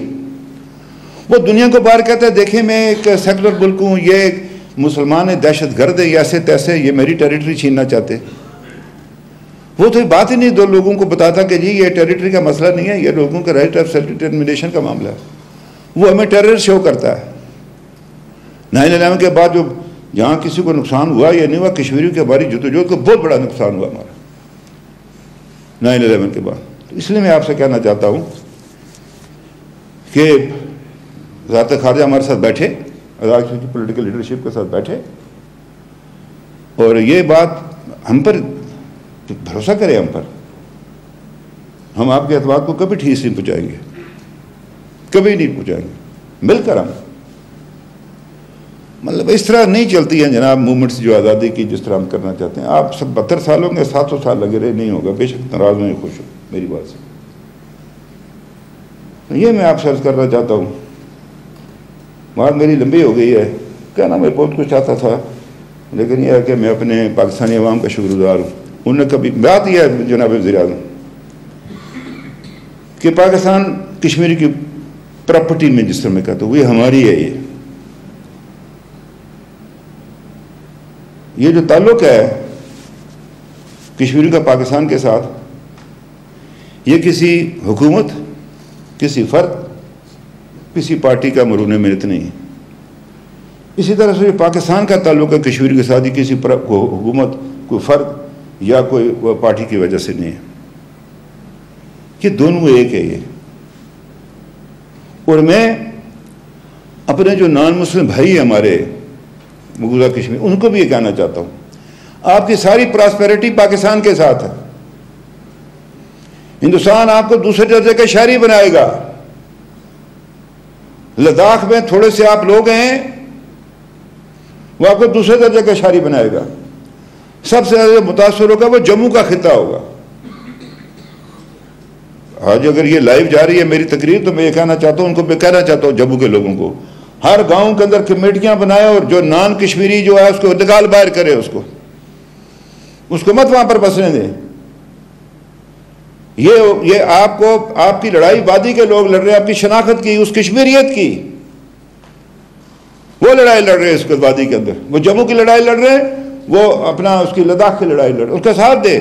وہ دنیا کو باہر کہتا ہے دیکھیں میں ایک سیکولر ملک ہوں، یہ مسلمان دہشت گرد ہے، ایسے تیسے، یہ میری ٹیریٹری چھیننا چاہتے۔ وہ تو بات ہی نہیں دو لوگوں کو بتاتا کہ جی یہ ٹیریٹری کا مسئلہ نہیں ہے، یہ لوگوں کا رائٹ آف سیلف ڈٹرمنیشن کا معاملہ ہے۔ وہ ہمیں ٹیرر شو کرتا ہے۔ 9/11 کے بعد جو جہاں کسی کو نقصان ہوا یا نہیں ہوا، کشمیریوں کی ہماری جدوجہد کو بہت بڑا نقصان ہوا ہمارا 9/11 کے بعد۔ تو اس لیے میں آپ سے کہنا چاہتا ہوں کہ وزارت خارجہ ہمارے ساتھ بیٹھے، آزاد کشمیر کی پولیٹیکل لیڈرشپ کے ساتھ بیٹھے، اور یہ بات ہم پر بھروسہ کرے، ہم پر، ہم آپ کے اعتماد کو کبھی ٹھیس نہیں پہنچائیں گے، کبھی نہیں پہنچائیں گے، مل کر ہم مطلب اس طرح نہیں چلتی ہیں جناب موومنٹس جو آزادی کی جس طرح ہم کرنا چاہتے ہیں۔ آپ 72 سال ہوں گے، 700 سال لگے رہے، نہیں ہوگا، بے شک ناراض میں خوش ہوں میری بات سے۔ یہ میں آپ سے عرض کرنا چاہتا ہوں، بات میری لمبی ہو گئی ہے، کہنا میں بہت کچھ چاہتا تھا، لیکن یہ ہے کہ میں اپنے پاکستانی عوام کا شکر گزار ہوں۔ انہوں نے کبھی بات یہ ہے جناب وزیر اعظم کہ پاکستان کشمیر کی پراپرٹی میں جس طرح میں کہتا ہوں یہ ہماری ہے، یہ جو تعلق ہے کشمیری کا پاکستان کے ساتھ، یہ کسی حکومت، کسی فرد، کسی پارٹی کا مرہون منت نہیں ہے۔ اسی طرح سے پاکستان کا تعلق ہے کشمیر کے ساتھ، کسی حکومت، کوئی فرد یا کوئی پارٹی کی وجہ سے نہیں ہے، یہ دونوں ایک ہے۔ یہ اور میں اپنے جو نان مسلم بھائی ہیں ہمارے مقبوضہ کشمیر، ان کو بھی یہ کہنا چاہتا ہوں، آپ کی ساری پراسپیرٹی پاکستان کے ساتھ ہے۔ ہندوستان آپ کو دوسرے درجے کا شہری بنائے گا۔ لداخ میں تھوڑے سے آپ لوگ ہیں، وہ آپ کو دوسرے درجے کا شہری بنائے گا۔ سب سے زیادہ متاثر ہوگا وہ جموں کا خطہ ہوگا۔ آج اگر یہ لائیو جا رہی ہے میری تقریر، تو میں یہ کہنا چاہتا ہوں، ان کو میں کہنا چاہتا ہوں جموں کے لوگوں کو، ہر گاؤں کے اندر کمیٹیاں بنائے، اور جو نان کشمیری جو ہے اس کو نکال باہر کرے، اس کو مت وہاں پر بسنے دیں۔ یہ آپ کو، آپ کی لڑائی وادی کے لوگ لڑ رہے ہیں، آپ کی شناخت کی، اس کشمیریت کی، وہ لڑائی لڑ رہے ہیں اس کے وادی کے اندر، وہ جموں کی لڑائی لڑ رہے ہیں، وہ اپنا اس کی لداخ کی لڑائی لڑ رہے ہیں، اس کا ساتھ دے۔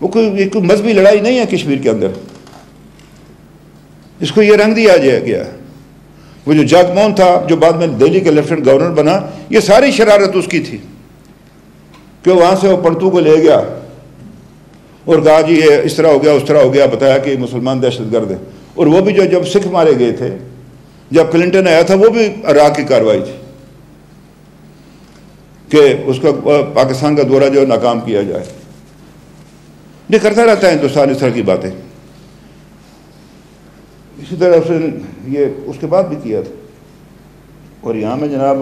وہ کوئی مذہبی لڑائی نہیں ہے کشمیر کے اندر، اس کو یہ رنگ دیا گیا۔ وہ جو جگ موہن تھا، جو بعد میں دہلی کا لیفٹنٹ گورنر بنا، یہ ساری شرارت اس کی تھی کہ وہاں سے وہ پنتو کو لے گیا اور کہا جی یہ اس طرح ہو گیا، اس طرح ہو گیا، بتایا کہ مسلمان دہشت گرد ہے۔ اور وہ بھی جو جب سکھ مارے گئے تھے جب کلنٹن آیا تھا وہ بھی عراق کی کارروائی تھی کہ اس کا پاکستان کا دورہ جو ناکام کیا جائے. یہ کرتا رہتا ہے ہندوستان اس طرح کی باتیں. اسی طرح سے یہ اس کے بعد بھی کیا تھا. اور یہاں میں جناب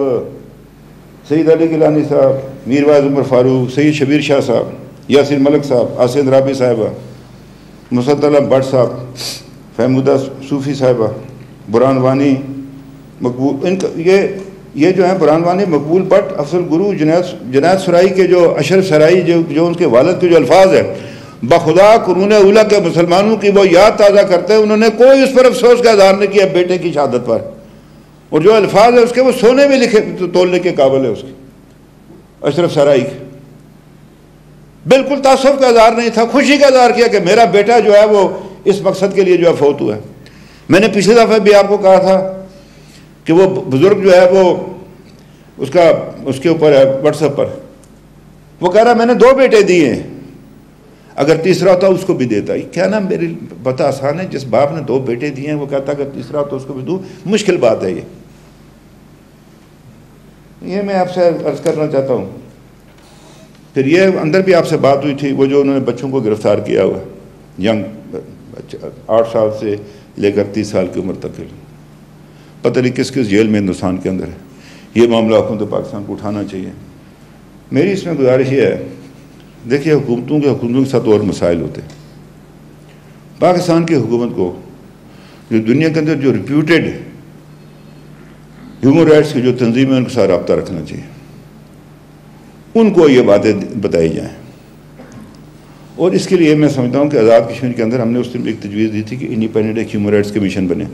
سید علی گیلانی صاحب، میر واعظ عمر فاروق، سید شبیر شاہ صاحب، یاسر ملک صاحب، آسین رابی صاحبہ، مسد بٹ صاحب، فہمودہ صوفی صاحبہ، برہان وانی مقبول، ان کا یہ جو ہیں برہان وانی، مقبول بٹ، افضل گرو، جنید سرائی کے جو اشرف سرائی جو ان کے والد کے جو الفاظ ہیں، بخدا قرون اولیٰ کے مسلمانوں کی وہ یاد تازہ کرتے ہیں، انہوں نے کوئی اس پر افسوس کا اظہار نہیں کیا بیٹے کی شہادت پر. اور جو الفاظ ہے اس کے وہ سونے میں لکھے تولنے کے قابل ہے. اس کے اشرف سرائی کے بالکل تعصب کا اظہار نہیں تھا، خوشی کا اظہار کیا کہ میرا بیٹا جو ہے وہ اس مقصد کے لیے جو ہے فوت ہوا ہے. میں نے پچھلے دفعہ بھی آپ کو کہا تھا کہ وہ بزرگ جو ہے وہ اس کے اوپر ہے واٹس ایپ پر، وہ کہہ رہا میں نے 2 بیٹے دیے ہیں، اگر تیسرا ہوتا اس کو بھی دیتا. کیا نا میری بتا آسان ہے، جس باپ نے 2 بیٹے دیے ہیں وہ کہتا اگر تیسرا ہوتا اس کو بھی دوں، مشکل بات ہے. یہ میں آپ سے عرض کرنا چاہتا ہوں. پھر یہ اندر بھی آپ سے بات ہوئی تھی، وہ جو انہوں نے بچوں کو گرفتار کیا ہوا ینگ 8 سال سے لے کر 30 سال کی عمر تک، پتہ نہیں کس جیل میں ہندوستان کے اندر ہے. یہ معاملہ حکومت پاکستان کو اٹھانا چاہیے. میری اس میں گزارش یہ ہے، دیکھیے حکومتوں کے ساتھ اور مسائل ہوتے ہیں. پاکستان کی حکومت کو جو دنیا کے اندر جو ریپیوٹیڈ ہیومن رائٹس کی جو تنظیمیں ان کے ساتھ رابطہ رکھنا چاہیے، ان کو یہ باتیں بتائی جائیں. اور اس کے لیے میں سمجھتا ہوں کہ آزاد کشمیر کے اندر ہم نے اس دن ایک تجویز دی تھی کہ انڈیپینڈنٹ ایک ہیومن رائٹس کمیشن بنے.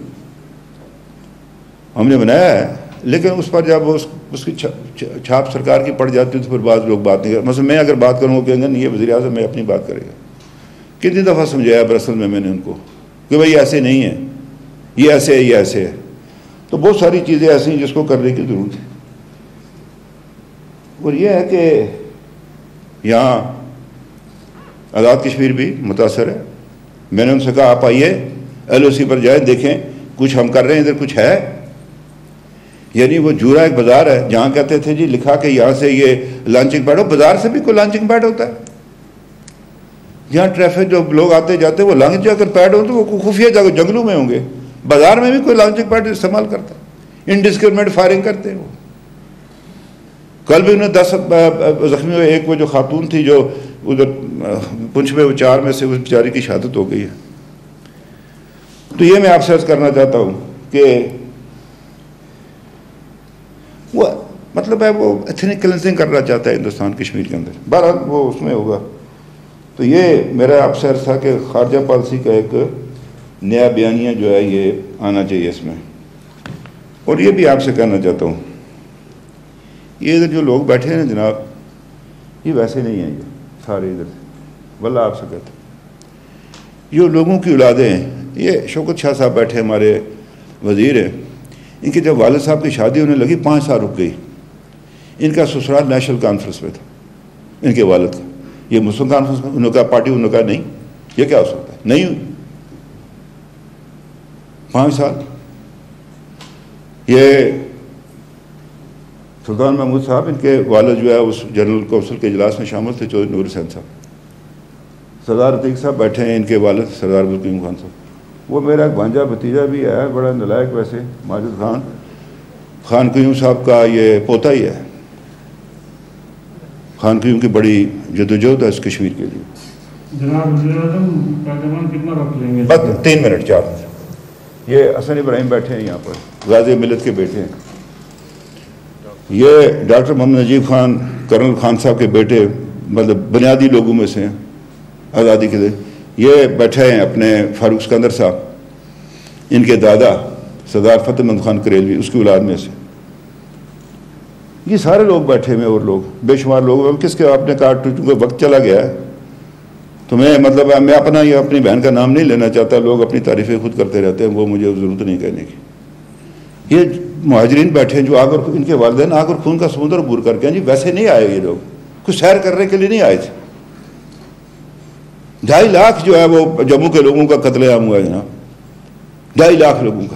ہم نے بنایا ہے، لیکن اس پر جب اس کی چھاپ سرکار کی پڑ جاتی ہے تو پھر بعض لوگ بات نہیں کرتے. مثلا میں اگر بات کروں گا کہیں گے نہیں یہ وزیر اعظم میں اپنی بات کرے گا. کتنی دفعہ سمجھایا برسل میں نے ان کو کہ بھائی ایسے نہیں ہے، یہ ایسے ہے، یہ ایسے ہے. تو بہت ساری چیزیں ایسی ہیں جس کو کرنے کی ضرورت ہے. اور یہ ہے کہ یہاں آزاد کشمیر بھی متاثر ہے. میں نے ان سے کہا آپ آئیے LOC پر جائیں، دیکھیں کچھ ہم کر رہے ہیں، ادھر کچھ ہے. یعنی وہ جورا ایک بازار ہے جہاں کہتے تھے جی لکھا کہ یہاں سے یہ لانچنگ پیڈ ہو، بازار سے بھی کوئی لانچنگ پیڈ ہوتا ہے؟ جہاں ٹریفک جو لوگ آتے جاتے وہ لانچ جا کر پیڈ ہو تو وہ خفیہ جنگلوں میں ہوں گے. بازار میں بھی کوئی لانچنگ پیڈ استعمال کرتا ہے، انڈسکرمنٹ فائرنگ کرتے ہیں. وہ کل بھی انہیں 10 زخمی ہوئے. ایک وہ جو خاتون تھی جو ادھر پنچ میں، وہ 4 میں سے اس بیچاری کی شہادت ہو گئی ہے. تو یہ میں آپ سے عرض کرنا چاہتا ہوں کہ وہ مطلب ہے وہ ایتھنک کلینزنگ کرنا چاہتا ہے ہندوستان کشمیر کے اندر. بہرحال وہ اس میں ہوگا. تو یہ میرا آپ سے عرض تھا کہ خارجہ پالیسی کا ایک نیا بیانیہ جو ہے یہ آنا چاہیے اس میں. اور یہ بھی آپ سے کہنا چاہتا ہوں، یہ ادھر جو لوگ بیٹھے ہیں نا جناب، یہ ویسے نہیں ہیں، یہ سارے ادھر سے واللہ آپ سے کہتا ہوں، یہ لوگوں کی اولادیں ہیں. یہ شوکت شاہ صاحب بیٹھے ہمارے وزیر ہیں، ان کے جب والد صاحب کی شادی ہونے لگی 5 سال رک گئی. ان کا سسرال نیشنل کانفرنس میں تھا ان کے والد کا. یہ مسلم کانفرنس میں انہوں کا پارٹی، انہوں کا نہیں، یہ کیا ہو سکتا ہے؟ نہیں ہوئی 5 سال. یہ سلطان محمود صاحب، ان کے والد جو ہے اس جنرل کونسل کے اجلاس میں شامل تھے، چودھری نور حسین صاحب. سردار عتیق صاحب بیٹھے ہیں، ان کے والد سردار عبدالقیوم خان صاحب. وہ میرا ایک بھانجا بھتیجا بھی ہے، بڑا نلائق ویسے، ماجد خان قیوم صاحب کا یہ پوتا ہی ہے. خان قیوم کی بڑی جدوجہد ہے اس کشمیر کے لیے. جناب وزیر اعظم پارلیمان کتنا وقت لیں گے؟ بس 3 منٹ 4 منٹ. یہ حسن ابراہیم بیٹھے ہیں یہاں پر، غازی ملت کے بیٹے ہیں. یہ ڈاکٹر محمد نجیب خان کرنل خان صاحب کے بیٹے، مطلب بنیادی لوگوں میں سے آزادی کے دن. یہ بیٹھے ہیں اپنے فاروق اسکندر صاحب، ان کے دادا سردار فتح مند خان کریلوی، اس کی اولاد میں سے. یہ سارے لوگ بیٹھے ہوئے اور لوگ بے شمار لوگ. کس کے آپ نے کہا چونکہ وقت چلا گیا ہے تو میں مطلب میں اپنا یا اپنی بہن کا نام نہیں لینا چاہتا. لوگ اپنی تعریفیں خود کرتے رہتے ہیں، وہ مجھے ضرورت نہیں کہنے کی. یہ مہاجرین بیٹھے ہیں جو آ کر ان کے والدین آ کر خون کا سمندر عبور کر کے، جی ویسے نہیں آئے یہ لوگ، کچھ سیر کرنے کے لیے نہیں آئے تھے. 2.5 لاکھ جو ہے وہ جموں کے لوگوں کا قتل عام ہوا ہے جناب، 2.5 لاکھ لوگوں کا.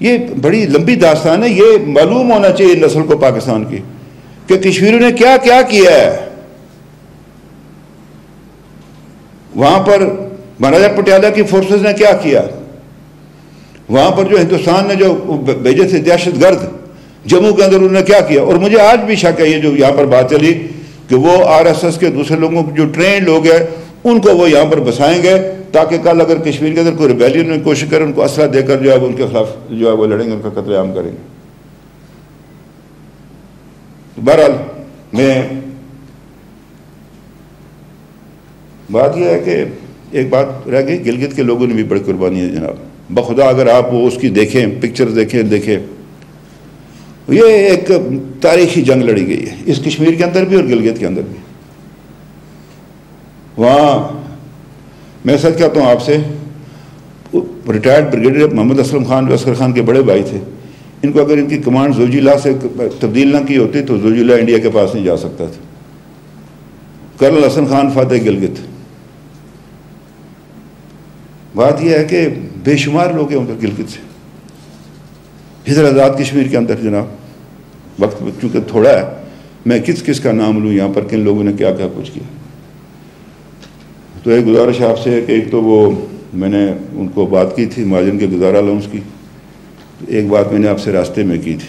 یہ بڑی لمبی داستان ہے. یہ معلوم ہونا چاہیے نسل کو پاکستان کی کہ کشمیریوں نے کیا کیا کیا ہے. وہاں پر مہاراجا پٹیالہ کی فورسز نے کیا کیا, وہاں پر جو ہندوستان نے جو بھیجے تھے دہشت گرد جموں کے اندر انہوں نے کیا کیا. اور مجھے آج بھی شک ہے یہ جو یہاں پر بات چلی کہ وہ RSS کے دوسرے لوگوں جو ٹرین لوگ ہیں ان کو وہ یہاں پر بسائیں گے تاکہ کل اگر کشمیر کے اندر کوئی ریبیلین میں کوشش کرے ان کو اسلحہ دے کر جو ہے وہ ان کے خلاف جو ہے وہ لڑیں گے, ان کا قتل عام کریں گے. بہرحال میں بات یہ ہے کہ ایک بات رہ گئی, گلگت کے لوگوں نے بھی بڑی قربانی ہے جناب. بخدا اگر آپ وہ اس کی دیکھیں پکچر دیکھیں یہ ایک تاریخی جنگ لڑی گئی ہے اس کشمیر کے اندر بھی اور گلگت کے اندر بھی. وہاں میں سچ کہتا ہوں آپ سے, ریٹائرڈ بریگیڈیئر محمد اسلم خان جو اصغر خان کے بڑے بھائی تھے, ان کو اگر ان کی کمانڈ زوجیلا سے تبدیل نہ کی ہوتی تو زوجیلا انڈیا کے پاس نہیں جا سکتا تھا. کرنل حسن خان فاتح گلگت. بات یہ ہے کہ بے شمار لوگ ہیں ادھر گلگت سے. ادھر آزاد کشمیر کے اندر جناب وقت چونکہ تھوڑا ہے, میں کس کا نام لوں یہاں پر کن لوگوں نے کیا کچھ کیا. تو ایک گزارش آپ سے ہے کہ ایک تو وہ میں نے ان کو بات کی تھی مہاجن کے گزارا الاؤنس کی, ایک بات میں نے آپ سے راستے میں کی تھی.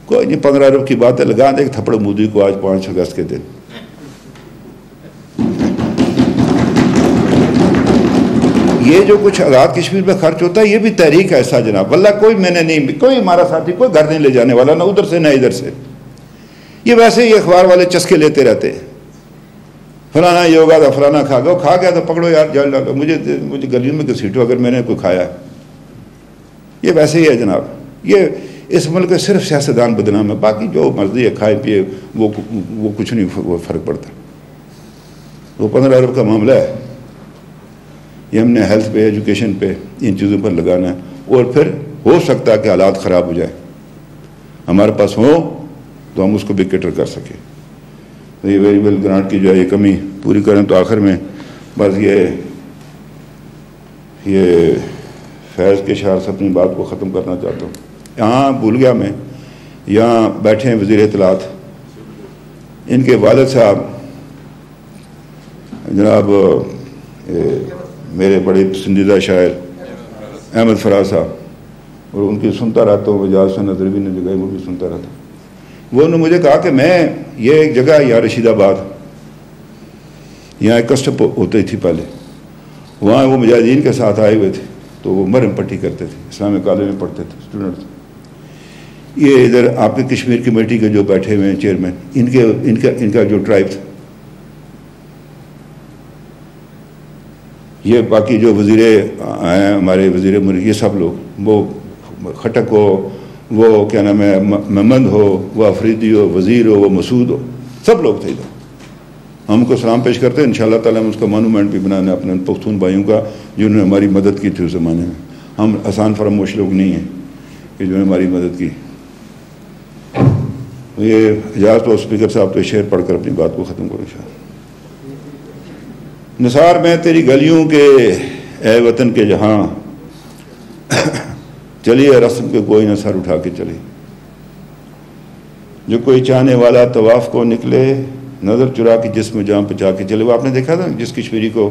کوئی نہیں 15 ارب کی بات ہے, لگا دیں ایک تھپڑ مودی کو آج 5 اگست کے دن. یہ جو کچھ آزاد کشمیر میں خرچ ہوتا ہے یہ بھی تحریک ہے ایسا جناب. واللہ کوئی میں نے نہیں, کوئی ہمارا ساتھی کوئی گھر نہیں لے جانے والا, نہ ادھر سے نہ ادھر سے. یہ ویسے ہی اخبار والے چسکے لیتے رہتے ہیں, فلانا یہ ہوگا تھا فلانا کھا گیا, کھا گیا تو پکڑو یار جال ڈالو, مجھے گلیوں میں گھسیٹو اگر میں نے کوئی کھایا ہے. یہ ویسے ہی ہے جناب. یہ اس ملک میں صرف سیاستدان بدنام ہے, باقی جو مرضی ہے کھائے پیے وہ کچھ نہیں فرق پڑتا. وہ 15 ارب کا معاملہ ہے, یہ ہم نے ہیلتھ پہ ایجوکیشن پہ ان چیزوں پر لگانا ہے. اور پھر ہو سکتا ہے کہ حالات خراب ہو جائے, ہمارے پاس ہو تو ہم اس کو بھی کیٹر کر سکیں. تو یہ ویریبل گرانٹ کی جو ہے یہ کمی پوری کریں. تو آخر میں بس یہ فیض کے اشعار سے اپنی بات کو ختم کرنا چاہتا ہوں. یہاں بھول گیا میں, یہاں بیٹھے ہیں وزیر اطلاعات, ان کے والد صاحب جناب میرے بڑے پسندیدہ شاعر احمد فراز صاحب, اور ان کی سنتا رہتا ہوں, وجاز سے نظر بھی نہیں جگہ وہ بھی سنتا رہتا. وہ انہوں نے مجھے کہا کہ میں یہ ایک جگہ ہے یا رشید آباد, یہاں ایک کسٹپ ہوتی تھی پہلے, وہاں وہ مجاہدین کے ساتھ آئے ہوئے تھے تو وہ مرہم پٹی کرتے تھے, اسلامی کالج میں پڑھتے تھے اسٹوڈنٹس. یہ ادھر آپ کے کشمیر کمیٹی کے جو بیٹھے ہوئے ہیں چیئرمین, ان کا جو ٹرائب تھا, یہ باقی جو وزیر ہیں ہمارے وزیر یہ سب لوگ, وہ کھٹک ہو, وہ کیا نام ہے محمد ہو, وہ افریدی ہو, وزیر ہو, وہ مسعود ہو, سب لوگ تھے ادھر. ہم کو سلام پیش کرتے ہیں. انشاءاللہ تعالیٰ ہم اس کا مانومنٹ بھی بنانا ہے اپنے پختون بھائیوں کا جنہوں نے ہماری مدد کی تھی اس زمانے میں. ہم آسان فراموش لوگ نہیں ہیں کہ جنہوں نے ہماری مدد کی. یہ اجازت تو اسپیکر صاحب تو شعر پڑھ کر اپنی بات کو ختم کرو. نثار میں تیری گلیوں کے اے وطن کے جہاں, چلیے رسم کے کوئی نہ سر اٹھا کے چلے. جو کوئی چاہنے والا طواف کو نکلے, نظر چرا کے جسم جہاں پچا کے چلے. وہ آپ نے دیکھا تھا جس کشمیری کو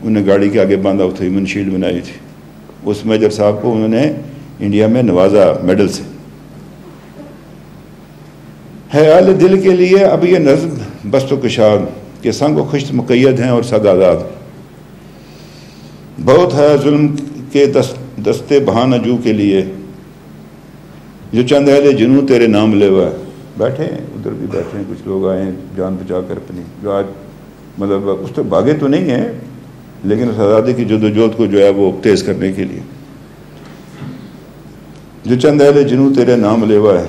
انہوں نے گاڑی کے آگے باندھا ہوتا ہیومن شیلڈ بنائی تھی, اس میجر صاحب کو انہوں نے انڈیا میں نوازا میڈل سے. ہے اہل دل کے لیے اب یہ نظم بست و کشاد کہ سنگ و خشت مقید ہیں اور سگ آزاد. بہت ہے ظلم کے دستے بہانہ جو کے لیے, جو چند اہل جنوں تیرے نام لے ہوا ہے. بیٹھے ہیں ادھر بھی بیٹھے ہیں کچھ لوگ آئے ہیں جان بچا کر اپنی, جو آج مطلب اس سے بھاگے تو نہیں ہیں لیکن اس آزادی کی جدوجہد کو جو ہے وہ تیز کرنے کے لیے. جو چند اہل جنوں تیرے نام لے ہوا ہے,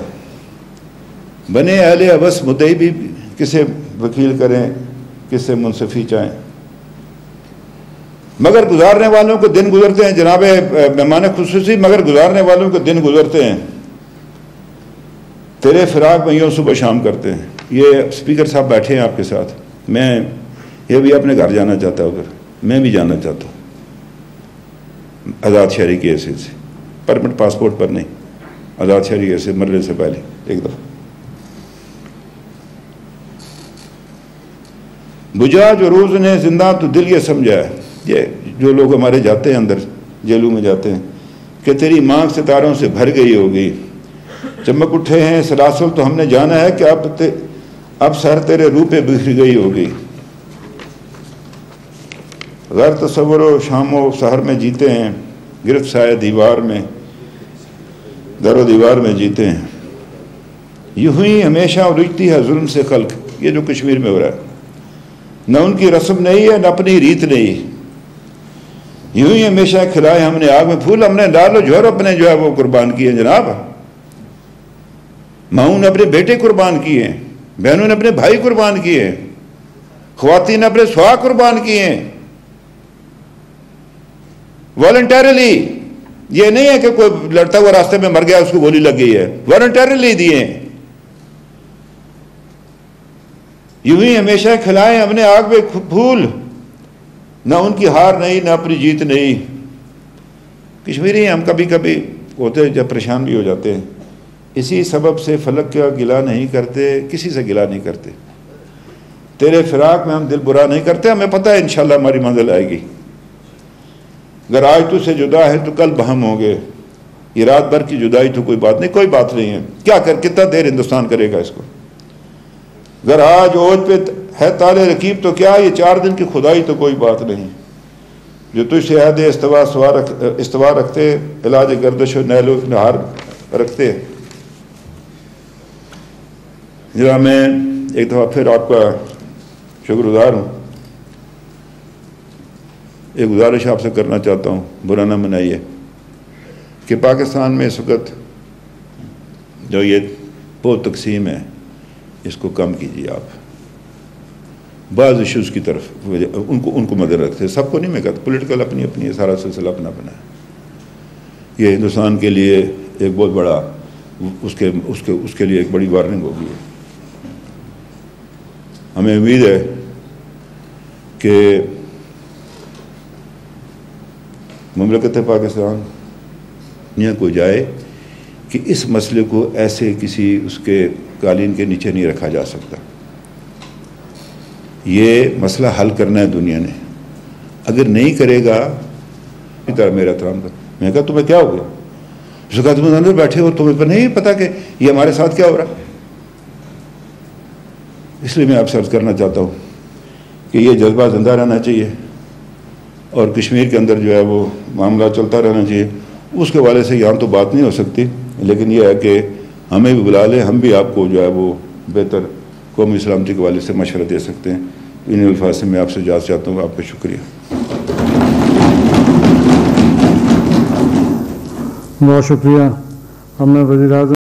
بنے اہل ابس مدعی بھی کسے وکیل کریں کسے منصفی چاہیں. مگر گزارنے والوں کو دن گزرتے ہیں جناب مہمان خصوصی, مگر گزارنے والوں کو دن گزرتے ہیں, تیرے فراق میں یوں صبح شام کرتے ہیں. یہ اسپیکر صاحب بیٹھے ہیں آپ کے ساتھ, میں یہ بھی اپنے گھر جانا چاہتا ہوں ادھر. میں بھی جانا چاہتا ہوں آزاد شہری کے حیثیت سے، پرمٹ پاسپورٹ پر نہیں، آزاد شہری کے حیثیت مرنے سے پہلے ایک دفعہ۔ بجھا جو روز نے زندہ تو دل یہ سمجھا ہے، یہ جو لوگ ہمارے جاتے ہیں اندر جیلوں میں جاتے ہیں، کہ تیری مانگ ستاروں سے بھر گئی ہوگی، چمک اٹھے ہیں سلاسل تو ہم نے جانا ہے کہ اب سر تیرے روح پہ بکھر گئی ہوگی، غیر تصور و شام و سحر میں جیتے ہیں، گرفت سایہ دیوار میں در و دیوار میں جیتے ہیں، یوں ہی ہمیشہ الجھتی ہے ظلم سے خلق، یہ جو کشمیر میں ہو رہا ہے، نہ ان کی رسم نہیں ہے نہ اپنی ریت نہیں، یوں ہی ہمیشہ کھلائے ہم نے آگ میں پھول، ہم نے ڈالو جوہر اپنے جو ہے وہ قربان کیے جناب، ماؤں نے اپنے بیٹے قربان کیے ہیں، بہنوں نے اپنے بھائی قربان کیے ہیں، خواتین نے اپنے سوا قربان کیے ہیں، والنٹیرلی، یہ نہیں ہے کہ کوئی لڑتا ہوا راستے میں مر گیا اس کو گولی لگ گئی ہے، والنٹیرلی دیے ہیں، یوں ہی ہمیشہ کھلائے ہم نے آگ میں پھول، نہ ان کی ہار نہیں نہ اپنی جیت نہیں۔ کشمیری ہم کبھی کبھی ہوتے ہیں جب پریشان بھی ہو جاتے ہیں، اسی سبب سے فلک کا گلہ نہیں کرتے، کسی سے گلہ نہیں کرتے، تیرے فراق میں ہم دل برا نہیں کرتے، ہمیں پتہ ہے انشاءاللہ ہماری منزل آئے گی، اگر آج تو سے جدا ہے تو کل بہم ہوں گے، یہ رات بھر کی جدائی تو کوئی بات نہیں، کوئی بات نہیں ہے، کیا کتنا دیر ہندوستان کرے گا اس کو، اگر آج اوج پہ ہے تالے رکیب تو کیا یہ 4 دن کی خدائی تو کوئی بات نہیں، جو تجھ سے عہد استوا رکھتے، علاج گردش و نیل و نہار رکھتے۔ جناب میں ایک دفعہ پھر آپ کا شکر گزار ہوں، ایک گزارش آپ سے کرنا چاہتا ہوں، برا نہ منائیے، کہ پاکستان میں اس وقت جو یہ بہت تقسیم ہے اس کو کم کیجیے آپ، بعض ایشوز کی طرف ان کو مدد رکھتے ہیں، سب کو نہیں میں کہتا، پولیٹیکل اپنی ہے، سارا سلسلہ اپنا ہے، یہ ہندوستان کے لیے ایک بہت بڑا اس کے لیے ایک بڑی وارننگ ہوگی۔ ہمیں امید ہے کہ مملکت پاکستان یہاں کو جائے کہ اس مسئلے کو ایسے کسی اس کے قالین کے نیچے نہیں رکھا جا سکتا، یہ مسئلہ حل کرنا ہے دنیا نے، اگر نہیں کرے گا میرا احترام کر، میں کہا تمہیں کیا ہو گیا، اس نے کہا تم اندر بیٹھے ہو تمہیں نہیں پتا کہ یہ ہمارے ساتھ کیا ہو رہا، اس لیے میں آپ سے عرض کرنا چاہتا ہوں کہ یہ جذبہ زندہ رہنا چاہیے اور کشمیر کے اندر جو ہے وہ معاملہ چلتا رہنا چاہیے، اس کے حوالے سے یہاں تو بات نہیں ہو سکتی، لیکن یہ ہے کہ ہمیں بھی بلا لیں، ہم بھی آپ کو جو ہے وہ بہتر قومی سلامتی کے حوالے سے مشورہ دے سکتے ہیں۔ ان الفاظ سے میں آپ سے اجازت چاہتا ہوں، آپ کا شکریہ۔ بہت شکریہ، ہم نے وزیر اعظم